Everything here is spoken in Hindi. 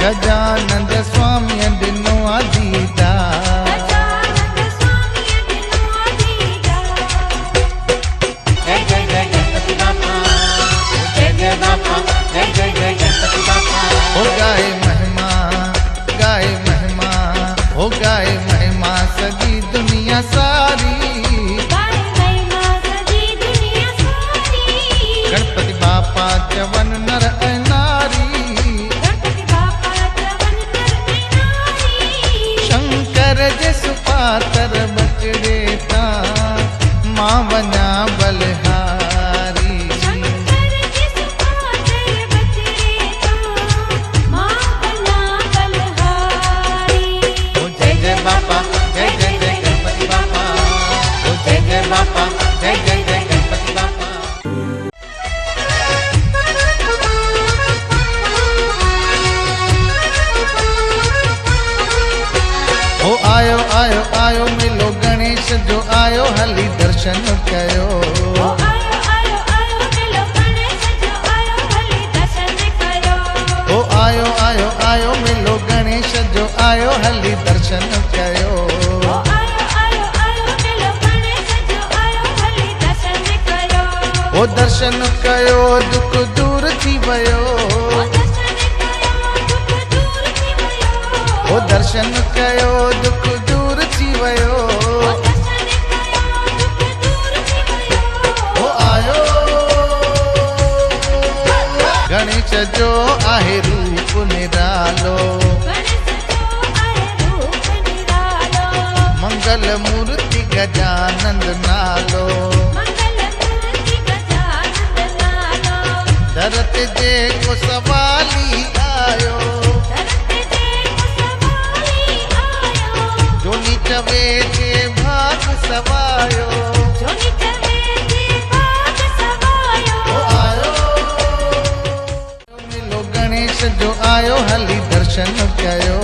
गजानंद स्वामी दिनो आदीदा। जय जय जय गणपति बापा, जय जय बापा, जय जय जय गणपति बापा। हो गाए महिमा, गाए महिमा, हो गाए महिमा सजी दुनिया सारी, गाए महिमा सजी दुनिया सारी। गणपति बापा चवन नर नारी, गणपति बापा चवन नर नारी। शंकर जसु पातर बचड़े ता मां वना बलहारी। शंकर जिस पातर बचड़े ता मां बना बलहारी। ओ जय जय बापा, जय जय जय गणपति बापा। ओ जय जय बापा, जय जय जय गणपति बापा। ओ आयो आयो आयो मिलो गणेश जो आयो हली दर्शन कयो। ओ आयो आयो आयो मिलो गणेश जो आयो हली दर्शन कयो। ओ आयो आयो आयो मिलो गणेश जो आयो हली दर्शन कयो। ओ आयो आयो आयो मिलो गणेश जो आयो हली दर्शन कयो। ओ दर्शन कयो दुख दूर थी वयो। ओ दर्शन कयो दुख दूर थी वयो। ओ दर्शन कयो दुख दूर थी वयो। ओ दर्शन कयो दुख दूर थी वयो। ओ आयो गणेश जो आहे रूप निरालो, गणेश जो आहे रूप निरालो। मंगल मूर्ति गजानंद नालो। मंगल मूर्ति गजानंद नालो। धरत जे को सवाली आयो, धरती देखो सवाली आयो। जोनी चवे जे भाग सवायो। जोनी चवे जे भाग सवायो। ओ आयो मिलो गणेश जो आयो हली दर्शन कयो।